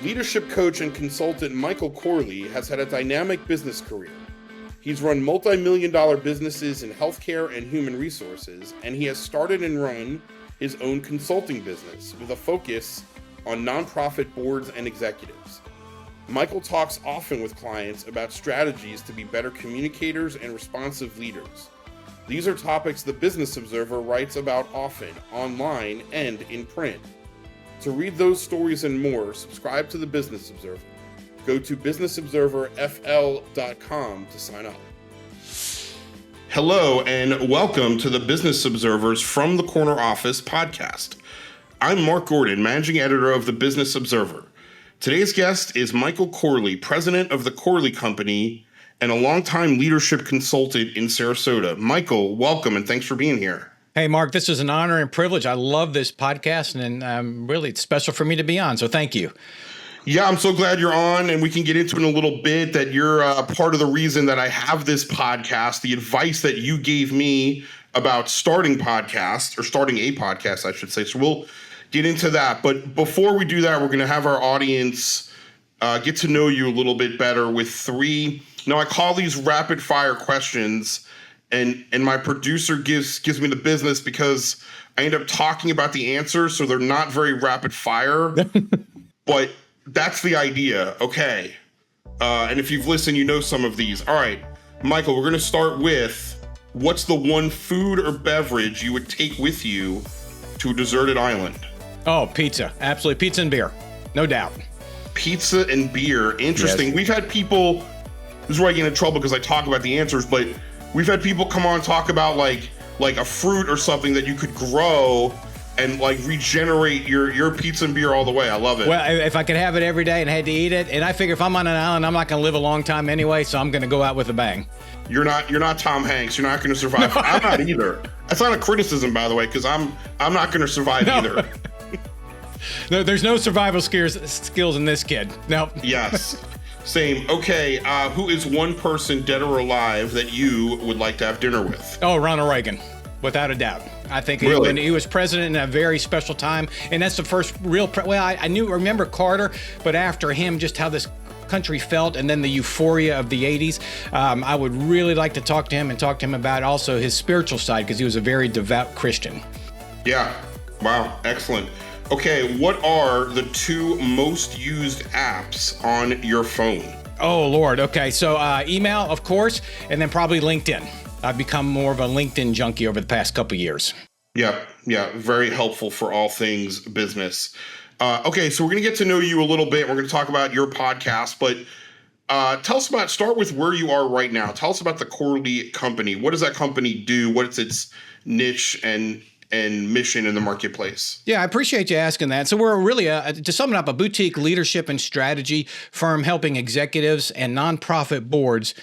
Leadership coach and consultant Michael Corley has had a dynamic business career. He's run multi-million-dollar businesses in healthcare and human resources, and he has started and run his own consulting business with a focus on nonprofit boards and executives. Michael talks often with clients about strategies to be better communicators and responsive leaders. These are topics the Business Observer writes about often, online and in print. To read those stories and more, subscribe to the Business Observer. Go to businessobserverfl.com to sign up. Hello, and welcome to the Business Observer's From the Corner Office podcast. I'm Mark Gordon, managing editor of the Business Observer. Today's guest is Michael Corley, president of the Corley Company and a longtime leadership consultant in Sarasota. Michael, welcome, and thanks for being here. Hey, Mark, this is an honor and privilege. I love this podcast, and really, it's special for me to be on, so thank you. Yeah, I'm so glad you're on, and we can get into it in a little bit, that you're part of the reason that I have this podcast, the advice that you gave me about starting a podcast, I should say. So we'll get into that. But before we do that, we're going to have our audience get to know you a little bit better with three. Now, I call these rapid fire questions, and my producer gives me the business because I end up talking about the answers, so they're not very rapid fire. But that's the idea. Okay. And if you've listened, you know some of these. All right, Michael, we're going to start with, what's the one food or beverage you would take with you to a deserted island? Oh, pizza. Absolutely. Pizza and beer. No doubt. Pizza and beer. Interesting. Yes. We've had people, this is where I get into trouble because I talk about the answers, but we've had people come on and talk about like a fruit or something that you could grow and like regenerate your pizza and beer all the way. I love it. Well, if I could have it every day and had to eat it, and I figure if I'm on an island, I'm not going to live a long time anyway, so I'm going to go out with a bang. You're not Tom Hanks. You're not going to survive. No. I'm not either. That's not a criticism, by the way, because I'm not going to survive either. No, there's no survival skills in this kid. No. Yes. Same. Okay. Who is one person, dead or alive, that you would like to have dinner with? Oh, Ronald Reagan, without a doubt. I think really? he was president in a very special time, and that's the first real. I remember Carter, but after him, just how this country felt, and then the euphoria of the 80s. I would really like to talk to him about also his spiritual side, because he was a very devout Christian. Yeah. Wow. Excellent. Okay, what are the two most used apps on your phone? Oh, Lord. Okay, so email, of course, and then probably LinkedIn. I've become more of a LinkedIn junkie over the past couple of years. Yeah, very helpful for all things business. Okay, so we're going to get to know you a little bit. We're going to talk about your podcast, but start with where you are right now. Tell us about the Corley Company. What does that company do? What's its niche and mission in the marketplace? Yeah, I appreciate you asking that. So we're really, to sum it up, a boutique leadership and strategy firm helping executives and nonprofit boards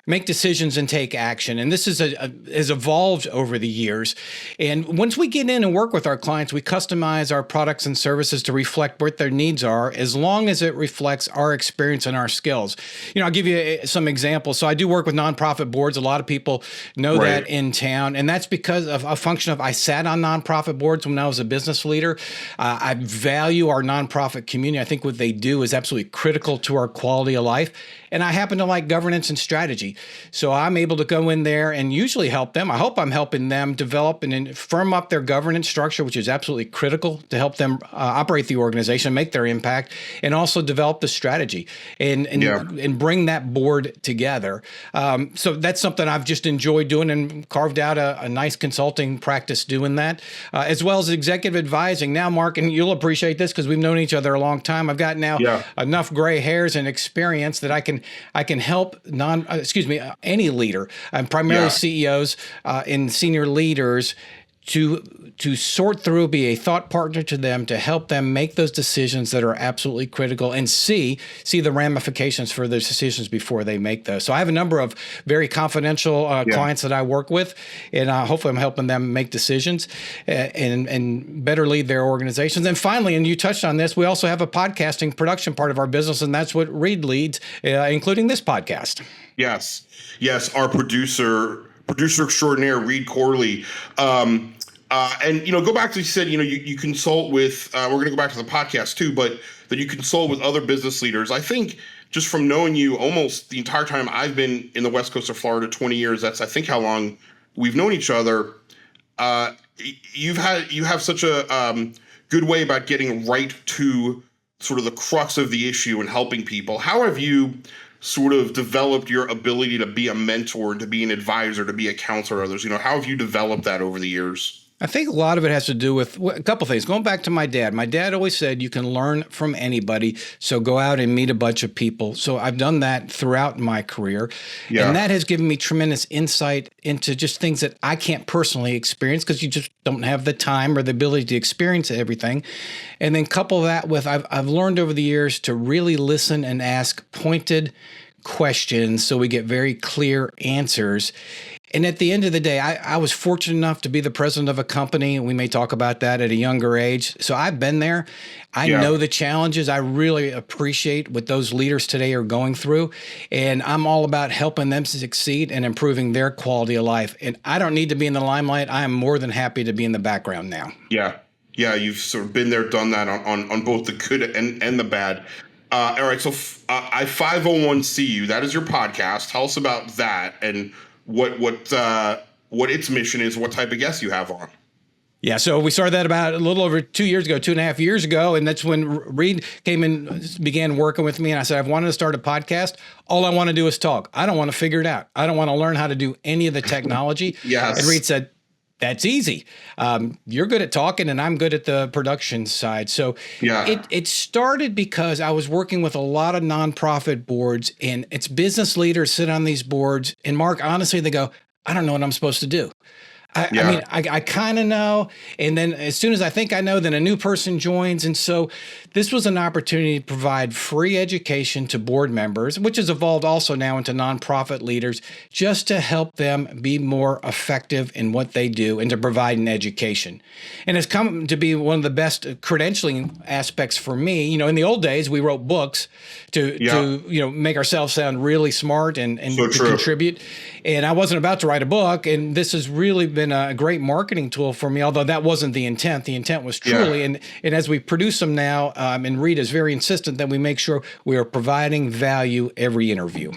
make decisions and take action. And this has evolved over the years. And once we get in and work with our clients, we customize our products and services to reflect what their needs are, as long as it reflects our experience and our skills. I'll give you some examples. So I do work with nonprofit boards. A lot of people know that in town. And that's because of a function of I sat on nonprofit boards when I was a business leader. I value our nonprofit community. I think what they do is absolutely critical to our quality of life. And I happen to like governance and strategy. So I'm able to go in there and usually help them. I hope I'm helping them develop and firm up their governance structure, which is absolutely critical to help them operate the organization, make their impact, and also develop the strategy and bring that board together. So that's something I've just enjoyed doing and carved out a nice consulting practice doing that, as well as executive advising. Now, Mark, and you'll appreciate this because we've known each other a long time. I've got now enough gray hairs and experience that I can help any leader, primarily CEOs and senior leaders, to sort through, be a thought partner to them, to help them make those decisions that are absolutely critical and see the ramifications for those decisions before they make those. So I have a number of very confidential clients that I work with, and hopefully I'm helping them make decisions and better lead their organizations. And finally, and you touched on this, we also have a podcasting production part of our business, and that's what Reed leads, including this podcast. Yes, our producer extraordinaire, Reed Corley. And go back to you said you consult with. We're going to go back to the podcast too, but that you consult with other business leaders. I think just from knowing you almost the entire time I've been in the West Coast of Florida, 20 years. That's I think how long we've known each other. You have such a good way about getting right to sort of the crux of the issue and helping people. How have you sort of developed your ability to be a mentor, to be an advisor, to be a counselor to others? How have you developed that over the years? I think a lot of it has to do with a couple things. Going back to my dad. My dad always said you can learn from anybody, so go out and meet a bunch of people. So I've done that throughout my career. Yeah. And that has given me tremendous insight into just things that I can't personally experience because you just don't have the time or the ability to experience everything. And then couple that with I've learned over the years to really listen and ask pointed questions so we get very clear answers. And at the end of the day, I was fortunate enough to be the president of a company. We may talk about that at a younger age. So I've been there. I know the challenges. I really appreciate what those leaders today are going through. And I'm all about helping them succeed and improving their quality of life. And I don't need to be in the limelight. I am more than happy to be in the background now. Yeah. Yeah, you've sort of been there, done that on both the good and the bad. All right, so I 501c you. That is your podcast. Tell us about that and what its mission is, what type of guests you have on. Yeah, so we started that about a little over 2.5 years ago, and that's when Reed came and began working with me, and I said, I've wanted to start a podcast. All I want to do is talk. I don't want to figure it out. I don't want to learn how to do any of the technology. Yes. And Reed said, that's easy. You're good at talking and I'm good at the production side. So it started because I was working with a lot of nonprofit boards, and it's business leaders sit on these boards. And Mark, honestly, they go, I don't know what I'm supposed to do. I mean, I kind of know. And then as soon as I think I know, then a new person joins. And so this was an opportunity to provide free education to board members, which has evolved also now into nonprofit leaders, just to help them be more effective in what they do and to provide an education. And it's come to be one of the best credentialing aspects for me. In the old days, we wrote books to make ourselves sound really smart and so to contribute. And I wasn't about to write a book. And this has really been a great marketing tool for me, although that wasn't the intent. The intent was truly, and as we produce them now, and Reed is very insistent that we make sure we are providing value every interview.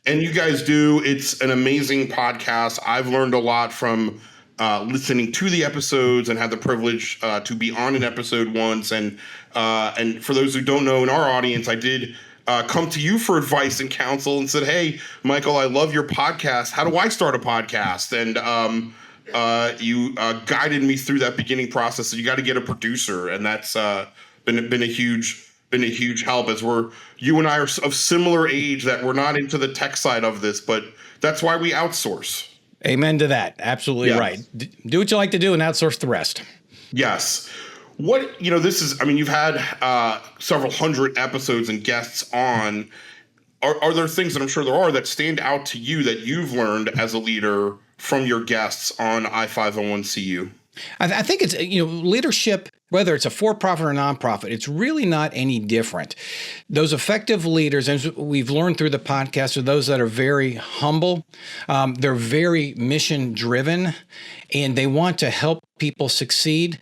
And you guys do. It's an amazing podcast. I've learned a lot from listening to the episodes and had the privilege to be on an episode once. And for those who don't know, in our audience, I did come to you for advice and counsel and said, hey, Michael, I love your podcast. How do I start a podcast? And you guided me through that beginning process. So you got to get a producer. And that's been a huge help, as you and I are of similar age, that we're not into the tech side of this, but that's why we outsource. Amen to that. Absolutely right. Do what you like to do and outsource the rest. Yes. This is, you've had several hundred episodes and guests on. Are there things that I'm sure there are that stand out to you that you've learned as a leader from your guests on I501CU? I think it's, leadership, whether it's a for-profit or nonprofit, it's really not any different. Those effective leaders, as we've learned through the podcast, are those that are very humble. They're very mission-driven, and they want to help people succeed.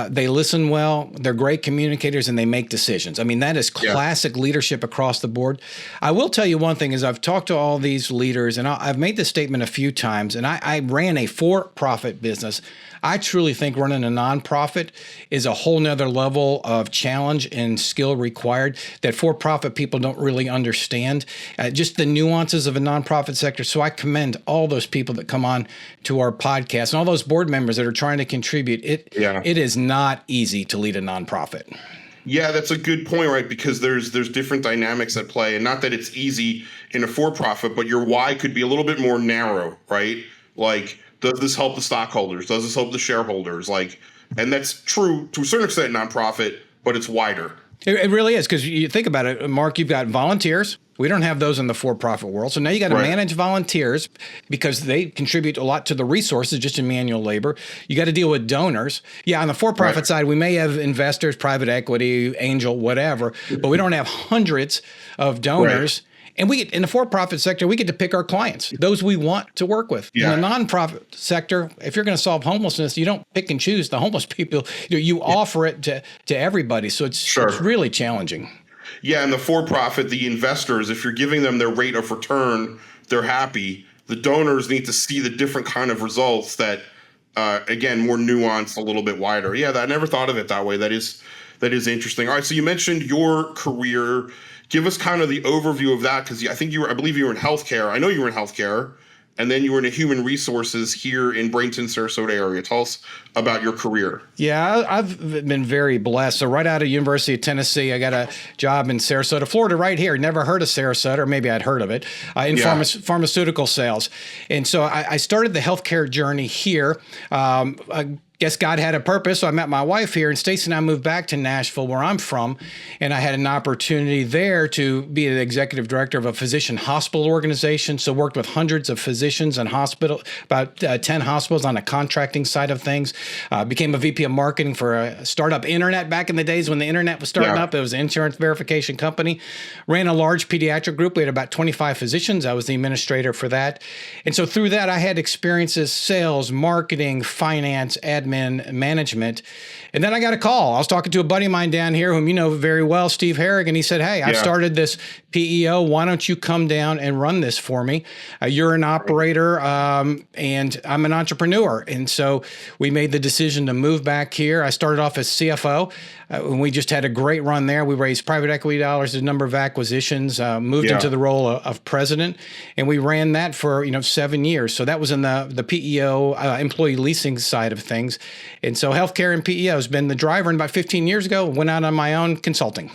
They listen well. They're great communicators, and they make decisions. That is classic leadership across the board. I will tell you one thing is I've talked to all these leaders, and I've made this statement a few times, and I ran a for-profit business. I truly think running a nonprofit is a whole nother level of challenge and skill required that for-profit people don't really understand, just the nuances of a nonprofit sector. So I commend all those people that come on to our podcast and all those board members that are trying to contribute. It is not easy to lead a nonprofit. Yeah, that's a good point, right? Because there's different dynamics at play, and not that it's easy in a for-profit, but your why could be a little bit more narrow, right? Like, does this help the stockholders? Does this help the shareholders? And that's true to a certain extent nonprofit, but it's wider. It really is, because you think about it, Mark, you've got volunteers. We don't have those in the for-profit world. So now you got to manage volunteers because they contribute a lot to the resources just in manual labor. You got to deal with donors. Yeah, on the for-profit side, we may have investors, private equity, angel, whatever, but we don't have hundreds of donors. And we get in the for-profit sector, we get to pick our clients, those we want to work with. Yeah. In the nonprofit sector, if you're going to solve homelessness, you don't pick and choose the homeless people. You offer it to everybody. So it's really challenging. Yeah, and the for-profit, the investors, if you're giving them their rate of return, they're happy. The donors need to see the different kind of results that, again, more nuanced, a little bit wider. Yeah, I never thought of it that way. That is interesting. All right, so you mentioned your career. Give us kind of the overview of that, because I believe you were in healthcare. I know you were in healthcare, and then you were in human resources here in Bradenton, Sarasota area. Tell us about your career. Yeah, I've been very blessed. So right out of University of Tennessee, I got a job in Sarasota, Florida, right here. Never heard of Sarasota, or maybe I'd heard of it, in pharmaceutical sales. And so I started the healthcare journey here. I guess God had a purpose. So I met my wife here, and Stacy and I moved back to Nashville, where I'm from. And I had an opportunity there to be the executive director of a physician hospital organization. So worked with hundreds of physicians and about 10 hospitals on the contracting side of things. Became a VP of marketing for a startup internet back in the days when the internet was starting up. It was an insurance verification company. Ran a large pediatric group. We had about 25 physicians. I was the administrator for that. And so through that, I had experiences, sales, marketing, finance, admin, management. And then I got a call. I was talking to a buddy of mine down here, whom you know very well, Steve Harrigan. He said, "Hey, I've started this PEO. Why don't you come down and run this for me? You're an operator, and I'm an entrepreneur." And so we made the decision to move back here. I started off as CFO. And we just had a great run there. We raised private equity dollars, a number of acquisitions, moved into the role of president, and we ran that for 7 years. So that was in the PEO employee leasing side of things. And so healthcare and PEO has been the driver. And about 15 years ago, went out on my own consulting.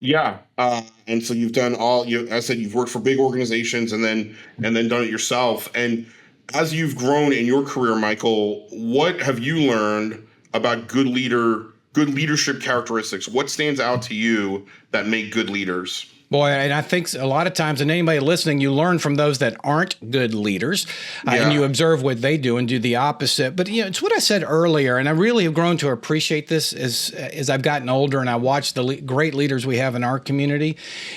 Yeah, and so you've done I said you've worked for big organizations and then done it yourself. And as you've grown in your career, Michael, what have you learned about good leadership characteristics? What stands out to you that make good leaders? Boy, and I think a lot of times, and anybody listening, you learn from those that aren't good leaders, and you observe what they do and do the opposite. But it's what I said earlier, and I really have grown to appreciate this as I've gotten older and I watch the great leaders we have in our community.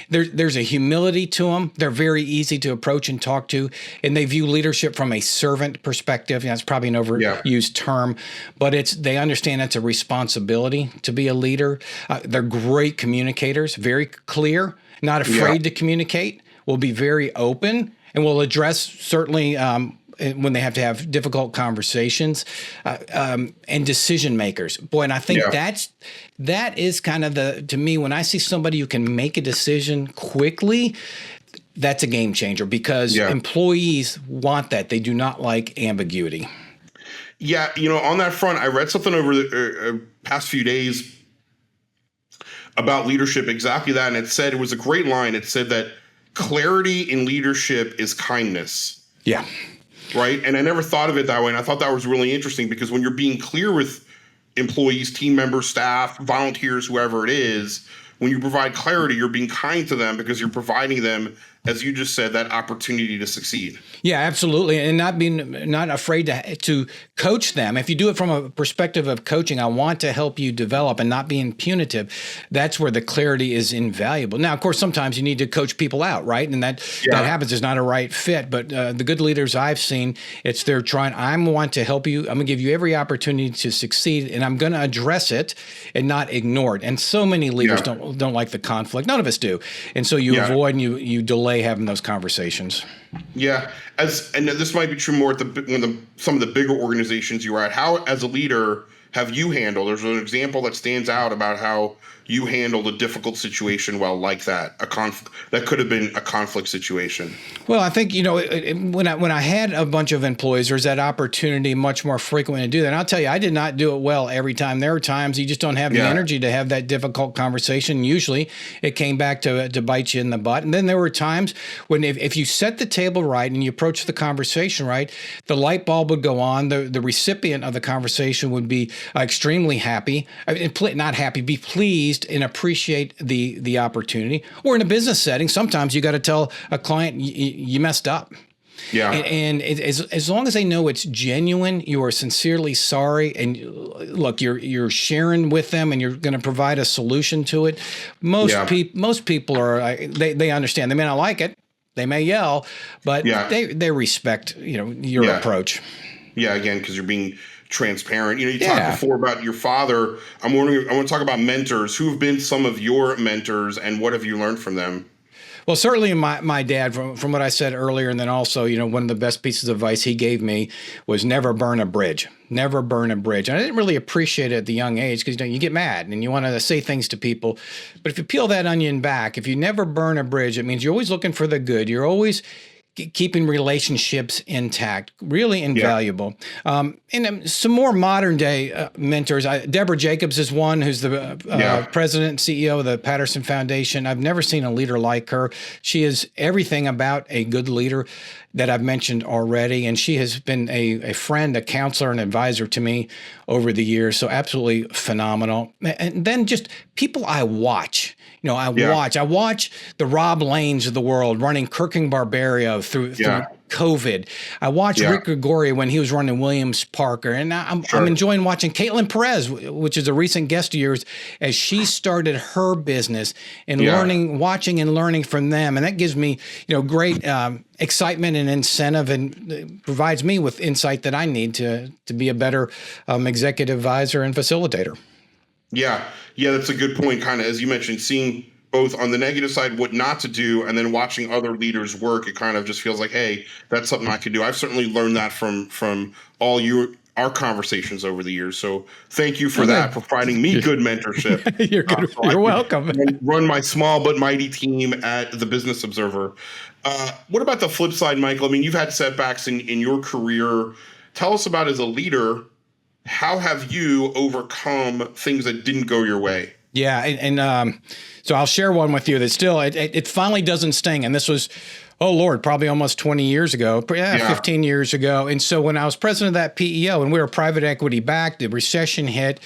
There's a humility to them. They're very easy to approach and talk to, and they view leadership from a servant perspective. It's probably an overused term, but they understand it's a responsibility to be a leader. They're great communicators, very clear. Not afraid to communicate, will be very open, and will address certainly when they have to have difficult conversations, and decision makers. Boy, and I think that is kind of to me, when I see somebody who can make a decision quickly, that's a game changer, because employees want that. They do not like ambiguity. Yeah, on that front, I read something over the past few days about leadership, exactly that. And it was a great line. It said that clarity in leadership is kindness. Yeah. Right. And I never thought of it that way. And I thought that was really interesting, because when you're being clear with employees, team members, staff, volunteers, whoever it is, when you provide clarity, you're being kind to them, because you're providing them, as you just said, that opportunity to succeed. Yeah, absolutely. And not afraid to coach them. If you do it from a perspective of coaching, I want to help you develop, and not being punitive, that's where the clarity is invaluable. Now, of course, sometimes you need to coach people out, right? And that happens. It's not a right fit. But the good leaders I've seen, they're trying, I want to help you. I'm going to give you every opportunity to succeed, and I'm going to address it and not ignore it. And so many leaders don't like the conflict. None of us do. And so you avoid and you delay having those conversations. Yeah, and this might be true more at some of the bigger organizations you were at. How, as a leader, have you handled? There's an example that stands out about how you handled a difficult situation like that, that could have been a conflict situation. Well, I think when I had a bunch of employees, there's that opportunity much more frequently to do that. And I'll tell you, I did not do it well every time. There were times you just don't have the energy to have that difficult conversation. Usually, it came back to bite you in the butt. And then there were times when if you set the table right and you approach the conversation right, the light bulb would go on. The recipient of the conversation would be extremely happy, not happy, be pleased and appreciate the opportunity. Or in a business setting, sometimes you got to tell a client you messed up. Yeah. As long as they know it's genuine, you are sincerely sorry, and look, you're sharing with them, and you're going to provide a solution to it. Most people are they understand. They may not like it, they may yell, but they respect your approach. Yeah, again, because you're being transparent. You talked before about your father. I'm wondering. I want to talk about mentors. Who have been some of your mentors, and what have you learned from them? Well, certainly my dad, from what I said earlier, and then also, one of the best pieces of advice he gave me was never burn a bridge. Never burn a bridge. And I didn't really appreciate it at the young age because you get mad and you want to say things to people. But if you peel that onion back, if you never burn a bridge, it means you're always looking for the good. You're always keeping relationships intact, really invaluable. And some more modern day mentors. Deborah Jacobs is one, who's the president and CEO of the Patterson Foundation. I've never seen a leader like her. She is everything about a good leader that I've mentioned already. And she has been a friend, a counselor, and advisor to me over the years. So absolutely phenomenal. And then just people I watch. I watch the Rob Lanes of the world running Kirking Barbario through COVID. I watched Rick Gregorio when he was running Williams Parker. And I'm enjoying watching Caitlin Perez, which is a recent guest of yours, as she started her business and watching and learning from them. And that gives me, great excitement and incentive, and provides me with insight that I need to be a better executive advisor and facilitator. Yeah, that's a good point. Kind of, as you mentioned, seeing both on the negative side what not to do, and then watching other leaders work. It kind of just feels like, hey, that's something I could do. I've certainly learned that from all our conversations over the years. So thank you for that, for providing me good mentorship. You're good. You're welcome. Run my small but mighty team at the Business Observer. What about the flip side, Michael? I mean, you've had setbacks in your career. Tell us about, as a leader, how have you overcome things that didn't go your way? Yeah. And so I'll share one with you that still, it finally doesn't sting. And this was, oh Lord, probably almost 20 years ago, 15 years ago. And so when I was president of that PEO, and we were private equity backed, the recession hit,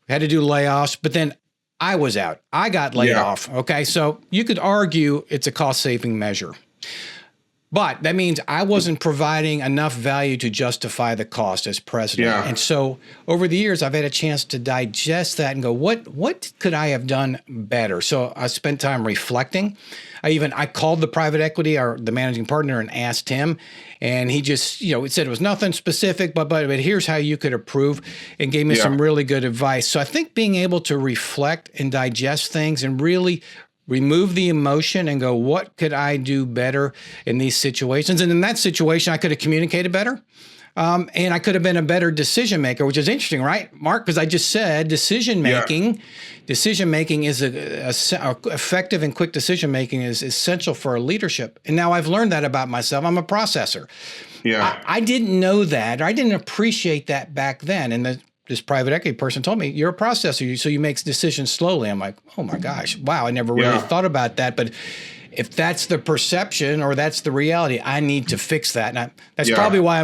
had to do layoffs, but then I was out. I got laid off. Okay. So you could argue it's a cost saving measure. But that means I wasn't providing enough value to justify the cost as president. Yeah. And so over the years, I've had a chance to digest that and go, what could I have done better? So I spent time reflecting. I called the private equity, the managing partner, and asked him. And he just, it said it was nothing specific, but here's how you could improve, and gave me some really good advice. So I think being able to reflect and digest things and really remove the emotion and go, what could I do better in these situations? And in that situation, I could have communicated better. And I could have been a better decision maker, which is interesting, right, Mark? Because I just said decision making is effective and quick decision making is essential for our leadership. And now I've learned that about myself. I'm a processor. Yeah, I didn't know that, or I didn't appreciate that back then. And this private equity person told me, you're a processor, so you make decisions slowly. I'm like, oh my gosh, wow, I never really thought about that. But if that's the perception or that's the reality, I need to fix that. And that's probably why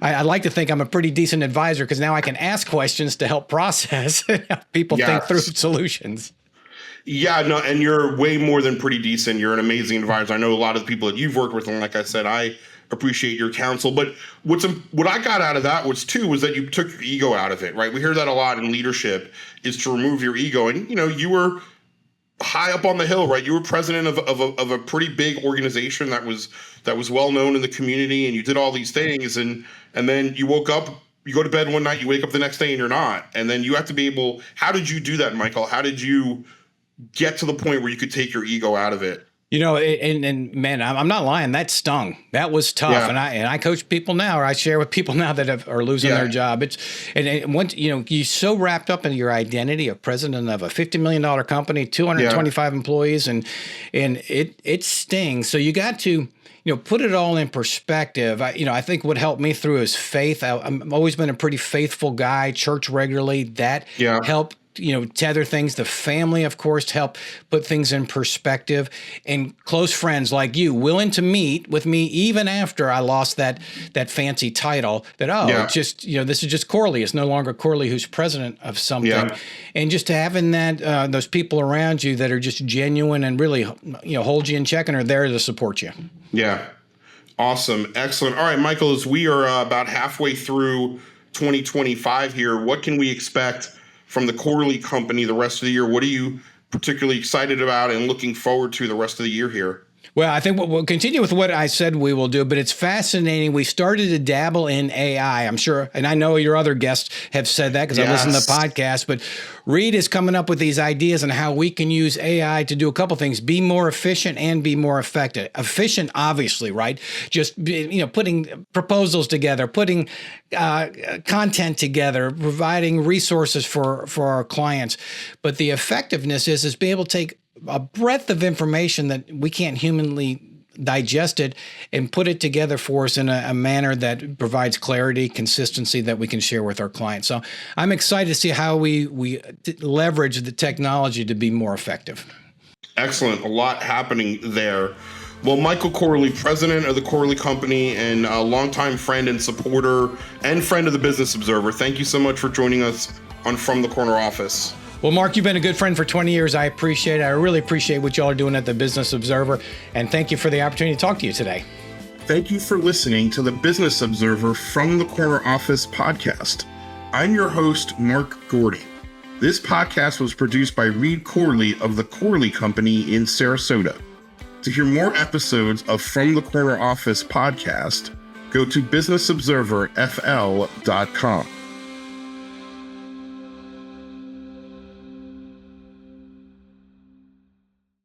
I like to think I'm a pretty decent advisor, because now I can ask questions to help process and help people think through solutions. Yeah, no, and you're way more than pretty decent. You're an amazing advisor. I know a lot of the people that you've worked with, and like I said, I appreciate your counsel. But what I got out of that was that you took your ego out of it, right? We hear that a lot in leadership, is to remove your ego. And you were high up on the hill, right? You were president of a pretty big organization that was well known in the community, and you did all these things, and then you woke up, you go to bed one night, you wake up the next day and you're not. And then you have to be able, how did you do that, Michael? How did you get to the point where you could take your ego out of it? And man, I'm not lying. That stung. That was tough. Yeah. And I coach people now, or I share with people now that are losing their job. Once you're so wrapped up in your identity of president of a $50 million company, 225 employees, and it stings. So you got to put it all in perspective. I think what helped me through is faith. I've always been a pretty faithful guy, church regularly. That helped tether things. The family, of course, to help put things in perspective, and close friends like you, willing to meet with me even after I lost that fancy title. It's just this is just Corley. It's no longer Corley who's president of something, and just having that those people around you that are just genuine and really hold you in check and are there to support you. Yeah. Awesome. Excellent. All right, Michael, as we are about halfway through 2025 here, what can we expect from the Corley Company the rest of the year? What are you particularly excited about and looking forward to the rest of the year here? Well, I think we'll continue with what I said we will do, but it's fascinating. We started to dabble in AI, I'm sure, and I know your other guests have said that because I listen to the podcast, but Reed is coming up with these ideas on how we can use AI to do a couple things, be more efficient and be more effective. Efficient, obviously, right? Just, putting proposals together, putting content together, providing resources for our clients. But the effectiveness is be able to take a breadth of information that we can't humanly digest it and put it together for us in a manner that provides clarity, consistency that we can share with our clients. So I'm excited to see how we leverage the technology to be more effective. Excellent. A lot happening there. Well, Michael Corley, president of the Corley Company and a longtime friend and supporter and friend of the Business Observer, thank you so much for joining us on From the Corner Office. Well, Mark, you've been a good friend for 20 years. I appreciate it. I really appreciate what y'all are doing at the Business Observer. And thank you for the opportunity to talk to you today. Thank you for listening to the Business Observer From the Corner Office podcast. I'm your host, Mark Gordy. This podcast was produced by Reed Corley of the Corley Company in Sarasota. To hear more episodes of From the Corner Office podcast, go to businessobserverfl.com.